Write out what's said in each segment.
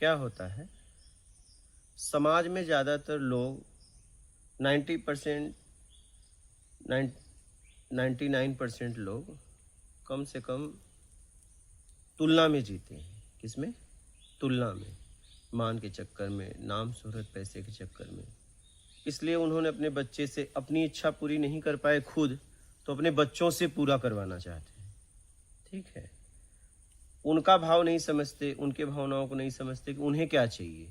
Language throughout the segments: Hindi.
क्या होता है, समाज में ज़्यादातर लोग 90% 99% लोग कम से कम तुलना में जीते हैं। किसमें? तुलना में, मान के चक्कर में, नाम शोहरत पैसे के चक्कर में। इसलिए उन्होंने अपने बच्चे से अपनी इच्छा पूरी नहीं कर पाए खुद, तो अपने बच्चों से पूरा करवाना चाहते हैं। ठीक है, उनका भाव नहीं समझते, उनके भावनाओं को नहीं समझते कि उन्हें क्या चाहिए,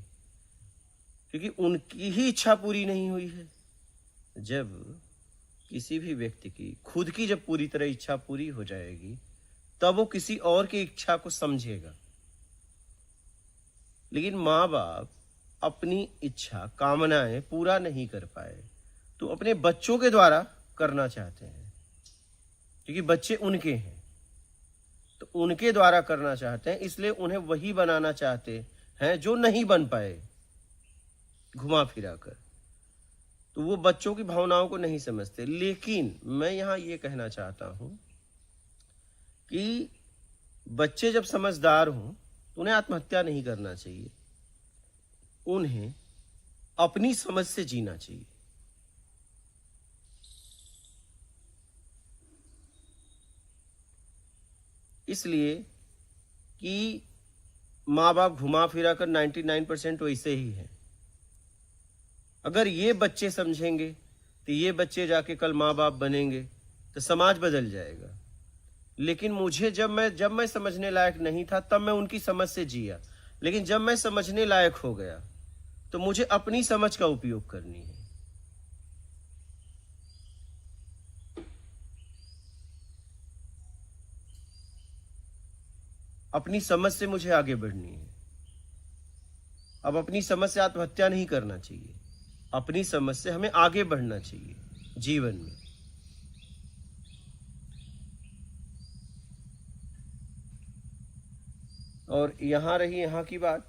क्योंकि उनकी ही इच्छा पूरी नहीं हुई है। जब किसी भी व्यक्ति की खुद की जब पूरी तरह इच्छा पूरी हो जाएगी, तब वो किसी और की इच्छा को समझेगा। लेकिन माँ बाप अपनी इच्छा कामनाएं पूरा नहीं कर पाए, तो अपने बच्चों के द्वारा करना चाहते हैं, क्योंकि बच्चे उनके हैं, तो उनके द्वारा करना चाहते हैं। इसलिए उन्हें वही बनाना चाहते हैं जो नहीं बन पाए घुमा फिरा कर। तो वो बच्चों की भावनाओं को नहीं समझते। लेकिन मैं यहां ये कहना चाहता हूं कि बच्चे जब समझदार हों तो उन्हें आत्महत्या नहीं करना चाहिए, उन्हें अपनी समझ से जीना चाहिए। इसलिए कि माँ बाप घुमा फिरा कर 99% वैसे ही है। अगर ये बच्चे समझेंगे तो ये बच्चे जाके कल माँ बाप बनेंगे, तो समाज बदल जाएगा। लेकिन मुझे जब मैं समझने लायक नहीं था, तब मैं उनकी समझ से जिया। लेकिन जब मैं समझने लायक हो गया, तो मुझे अपनी समझ का उपयोग करनी है। अपनी समझ से मुझे आगे बढ़नी है। अब अपनी समझ से आत्महत्या नहीं करना चाहिए, अपनी समझ से हमें आगे बढ़ना चाहिए जीवन में। और यहाँ रही यहाँ की बात,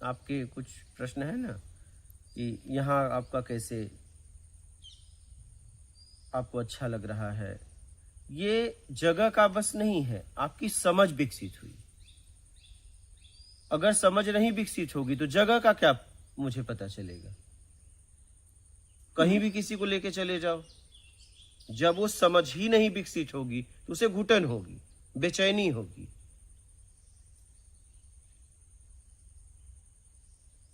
आपके कुछ प्रश्न है ना कि यहाँ आपका कैसे आपको अच्छा लग रहा है। ये जगह का बस नहीं है, आपकी समझ विकसित हुई। अगर समझ नहीं विकसित होगी तो जगह का क्या मुझे पता चलेगा। कहीं भी किसी को लेके चले जाओ, जब वो समझ ही नहीं विकसित होगी तो उसे घुटन होगी, बेचैनी होगी।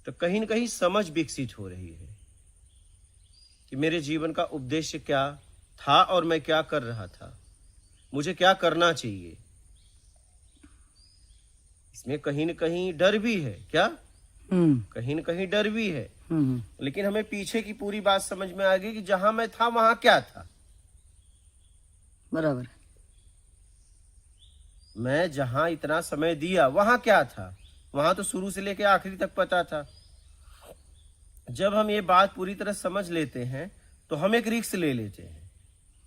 तो कहीं न कहीं समझ विकसित हो रही है कि मेरे जीवन का उद्देश्य क्या था और मैं क्या कर रहा था, मुझे क्या करना चाहिए। इसमें कहीं न कहीं डर भी है। क्या? कहीं न कहीं डर भी है। लेकिन हमें पीछे की पूरी बात समझ में आ गई कि जहां मैं था वहां क्या था। बराबर। मैं जहां इतना समय दिया वहां क्या था, वहां तो शुरू से लेकर आखिरी तक पता था। जब हम ये बात पूरी तरह समझ लेते हैं तो हम एक रिस्क ले लेते हैं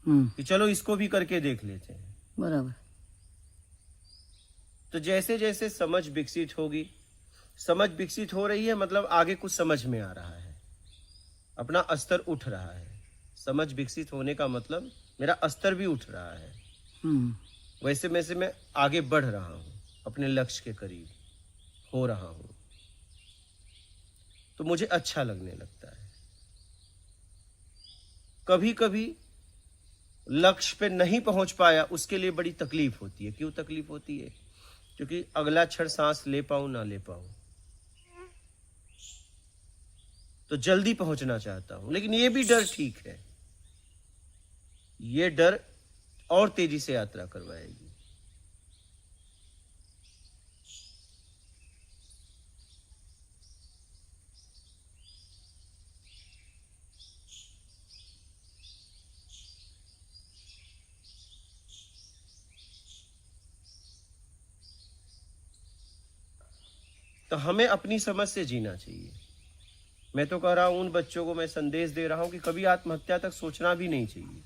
कि चलो इसको भी करके देख लेते हैं। बराबर। तो जैसे जैसे समझ विकसित होगी, समझ विकसित हो रही है मतलब आगे कुछ समझ में आ रहा है, अपना स्तर उठ रहा है। समझ विकसित होने का मतलब मेरा स्तर भी उठ रहा है। वैसे वैसे मैं आगे बढ़ रहा हूं, अपने लक्ष्य के करीब हो रहा हूं, तो मुझे अच्छा लगने लगता है। कभी कभी लक्ष्य पे नहीं पहुंच पाया, उसके लिए बड़ी तकलीफ होती है। क्यों तकलीफ होती है? क्योंकि अगला क्षण सांस ले पाऊं ना ले पाऊं, तो जल्दी पहुंचना चाहता हूं। लेकिन ये भी डर ठीक है, ये डर और तेजी से यात्रा करवाएगी। तो हमें अपनी समझ से जीना चाहिए। मैं तो कह रहा हूं, उन बच्चों को मैं संदेश दे रहा हूं कि कभी आत्महत्या तक सोचना भी नहीं चाहिए।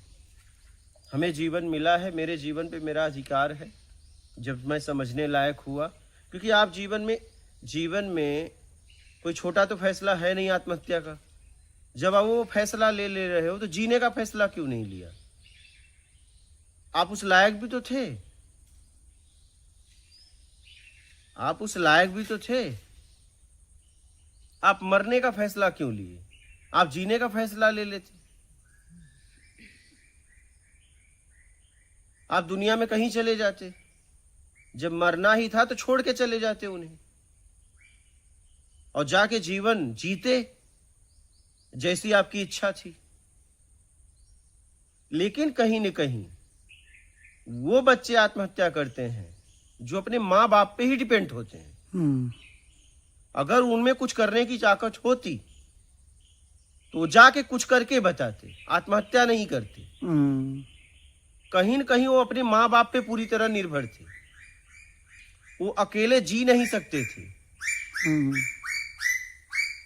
हमें जीवन मिला है, मेरे जीवन पे मेरा अधिकार है जब मैं समझने लायक हुआ। क्योंकि आप जीवन में कोई छोटा तो फैसला है नहीं आत्महत्या का। जब आप वो फैसला ले रहे हो तो जीने का फैसला क्यों नहीं लिया? आप उस लायक भी तो थे, आप उस लायक भी तो थे। आप मरने का फैसला क्यों लिए? आप जीने का फैसला ले लेते। आप दुनिया में कहीं चले जाते, जब मरना ही था तो छोड़ के चले जाते उन्हें और जाके जीवन जीते जैसी आपकी इच्छा थी। लेकिन कहीं न कहीं वो बच्चे आत्महत्या करते हैं जो अपने माँ बाप पे ही डिपेंड होते हैं। अगर उनमें कुछ करने की ताकत होती तो वो जाके कुछ करके बताते, आत्महत्या नहीं करते। कहीं न कहीं वो अपने माँ बाप पे पूरी तरह निर्भर थे, वो अकेले जी नहीं सकते थे,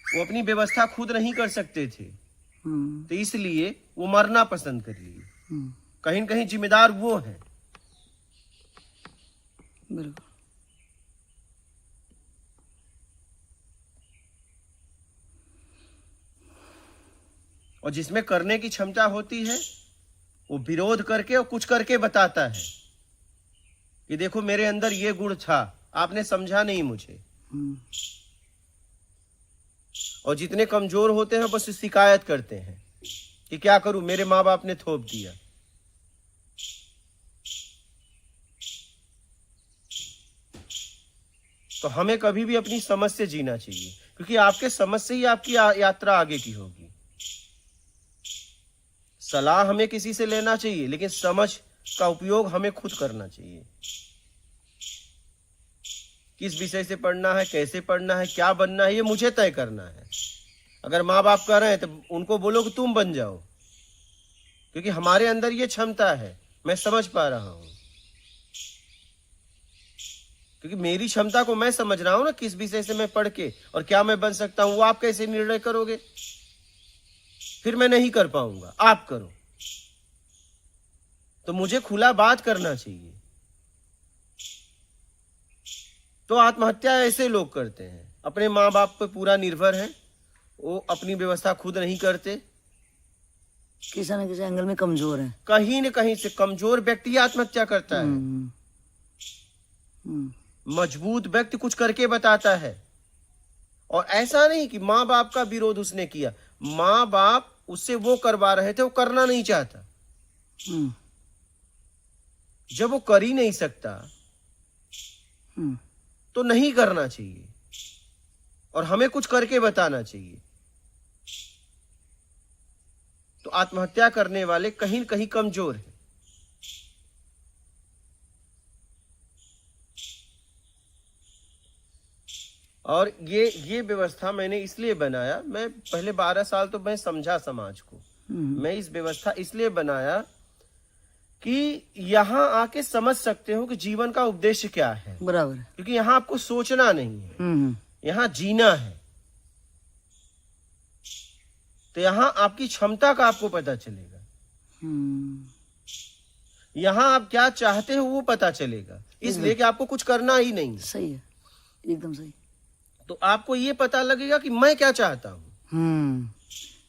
वो अपनी व्यवस्था खुद नहीं कर सकते थे, तो इसलिए वो मरना पसंद कर लिए। कहीं न कहीं जिम्मेदार वो हैं। बिल्कुल। और जिसमें करने की क्षमता होती है वो विरोध करके और कुछ करके बताता है कि देखो मेरे अंदर ये गुण था, आपने समझा नहीं मुझे। और जितने कमजोर होते हैं बस शिकायत करते हैं कि क्या करूं, मेरे माँ बाप ने थोप दिया। तो हमें कभी भी अपनी समझ से जीना चाहिए, क्योंकि आपके समझ से ही आपकी यात्रा आगे की होगी। सलाह हमें किसी से लेना चाहिए, लेकिन समझ का उपयोग हमें खुद करना चाहिए। किस विषय से पढ़ना है, कैसे पढ़ना है, क्या बनना है, ये मुझे तय करना है। अगर माँ बाप कह रहे हैं तो उनको बोलो कि तुम बन जाओ, क्योंकि हमारे अंदर ये क्षमता है, मैं समझ पा रहा हूं। क्योंकि मेरी क्षमता को मैं समझ रहा हूं ना, किस विषय से मैं पढ़ के और क्या मैं बन सकता हूं। वो आप कैसे निर्णय करोगे? फिर मैं नहीं कर पाऊंगा, आप करो। तो मुझे खुला बात करना चाहिए। तो आत्महत्या ऐसे लोग करते हैं, अपने माँ बाप पर पूरा निर्भर हैं, वो अपनी व्यवस्था खुद नहीं करते, किसी न किसी एंगल में कमजोर है। कहीं न कहीं से कमजोर व्यक्ति आत्महत्या करता है। मजबूत व्यक्ति कुछ करके बताता है। और ऐसा नहीं कि माँ बाप का विरोध उसने किया, माँ बाप उससे वो करवा रहे थे, वो करना नहीं चाहता। जब वो कर ही नहीं सकता तो नहीं करना चाहिए और हमें कुछ करके बताना चाहिए। तो आत्महत्या करने वाले कहीं न कहीं कमजोर हैं। और ये व्यवस्था मैंने इसलिए बनाया, मैं पहले 12 साल तो मैं समझा समाज को। मैं इस व्यवस्था इसलिए बनाया कि यहाँ आके समझ सकते हो कि जीवन का उद्देश्य क्या है। बराबर। क्योंकि यहाँ आपको सोचना नहीं है, यहाँ जीना है। तो यहाँ आपकी क्षमता का आपको पता चलेगा, यहाँ आप क्या चाहते हो वो पता चलेगा, इसलिए कि आपको कुछ करना ही नहीं। सही है, एकदम सही। तो आपको ये पता लगेगा कि मैं क्या चाहता हूँ।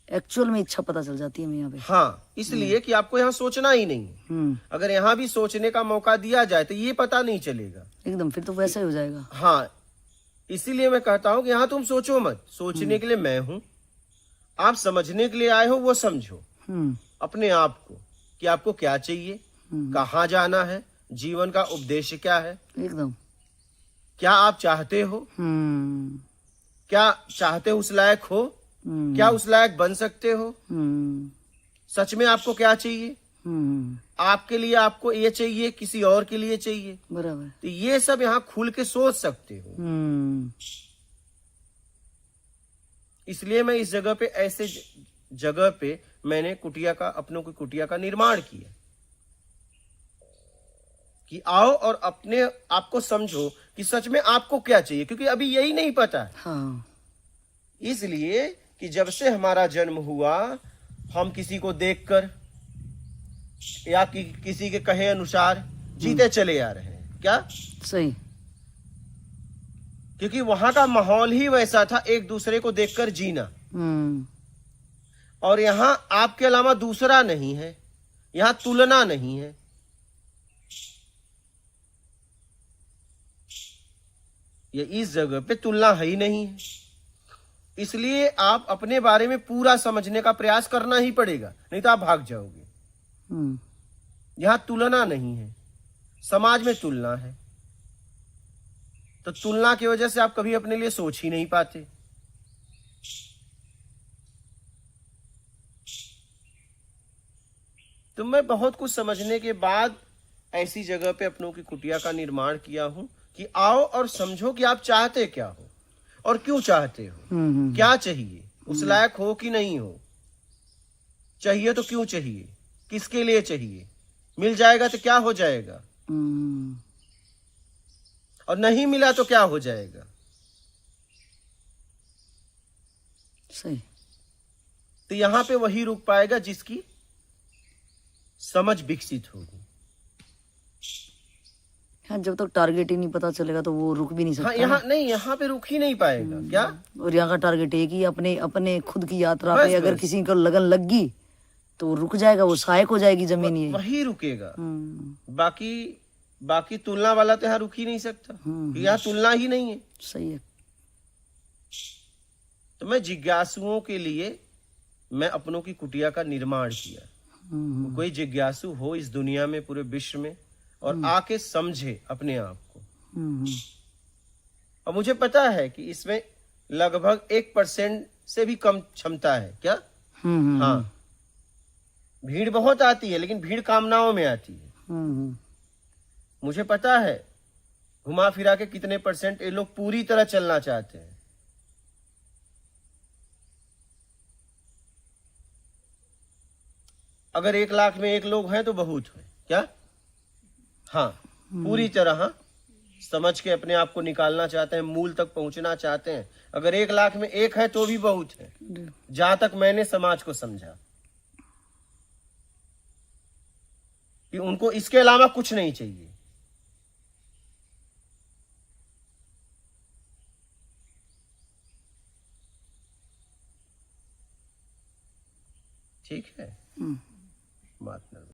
एक्चुअल में इच्छा पता चल जाती है यहाँ पे। हाँ, इसलिए कि आपको यहाँ सोचना ही नहीं। अगर यहाँ भी सोचने का मौका दिया जाए तो ये पता नहीं चलेगा एकदम, फिर तो वैसा ही हो जाएगा। हाँ, इसीलिए मैं कहता हूँ कि यहाँ तुम सोचो मत, सोचने के लिए मैं हूँ, आप समझने के लिए आए हो वो समझो अपने आप को कि आपको क्या चाहिए, कहाँ जाना है, जीवन का उद्देश्य क्या है, एकदम क्या आप चाहते हो, क्या चाहते हो उस लायक हो, क्या उस लायक बन सकते हो, सच में आपको क्या चाहिए, आपके लिए आपको ये चाहिए, किसी और के लिए चाहिए। बराबर। तो ये सब यहाँ खुल के सोच सकते हो। इसलिए मैं इस जगह पे, ऐसे जगह पे मैंने कुटिया का, अपनों की कुटिया का निर्माण किया कि आओ और अपने आपको समझो कि सच में आपको क्या चाहिए, क्योंकि अभी यही नहीं पता है। हाँ। इसलिए कि जब से हमारा जन्म हुआ हम किसी को देखकर या किसी के कहे अनुसार जीते चले आ रहे हैं। क्या सही? क्योंकि वहां का माहौल ही वैसा था, एक दूसरे को देखकर जीना। और यहाँ आपके अलावा दूसरा नहीं है, यहाँ तुलना नहीं है। ये इस जगह पे तुलना है ही नहीं है। इसलिए आप अपने बारे में पूरा समझने का प्रयास करना ही पड़ेगा, नहीं तो आप भाग जाओगे। हम्म, यहां तुलना नहीं है, समाज में तुलना है। तो तुलना की वजह से आप कभी अपने लिए सोच ही नहीं पाते। तो मैं बहुत कुछ समझने के बाद ऐसी जगह पे अपनों की कुटिया का निर्माण किया हूं कि आओ और समझो कि आप चाहते क्या हो और क्यों चाहते हो, क्या चाहिए, उस लायक हो कि नहीं हो, चाहिए तो क्यों चाहिए, किसके लिए चाहिए, मिल जाएगा तो क्या हो जाएगा, और नहीं मिला तो क्या हो जाएगा। सही। तो यहां पे वही रुक पाएगा जिसकी समझ विकसित होगी। हाँ, जब तक टारगेट ही नहीं पता चलेगा तो वो रुक भी नहीं हाँ, सकता। यहाँ पे रुक ही नहीं पाएगा। क्या? और यहाँ का टारगेट एक ही, अपने अपने खुद की यात्रा बस, पे अगर बस। किसी को लगन लग गई तो वो रुक जाएगा, वो सहायक हो जाएगी जमीन ये। वही रुकेगा। हम्म, बाकी तुलना वाला तो यहाँ रुक ही नहीं सकता, क्योंकि यहाँ तुलना ही नहीं है। सही है। तो मैं जिज्ञासुओं के लिए मैं अपनों की कुटिया का निर्माण किया। कोई जिज्ञासु हो इस दुनिया में, पूरे विश्व में, और आके समझे अपने आप को। और मुझे पता है कि इसमें लगभग 1% से भी कम क्षमता है। क्या? हाँ, भीड़ बहुत आती है, लेकिन भीड़ कामनाओं में आती है। मुझे पता है घुमा फिरा के कितने % ये लोग पूरी तरह चलना चाहते हैं। अगर 1 लाख में 1 लोग हैं तो बहुत है। क्या? हाँ, पूरी तरह, हाँ, समझ के अपने आप को निकालना चाहते हैं, मूल तक पहुंचना चाहते हैं। अगर 1 लाख में 1 है तो भी बहुत है, जहां तक मैंने समाज को समझा कि उनको इसके अलावा कुछ नहीं चाहिए। ठीक है, बात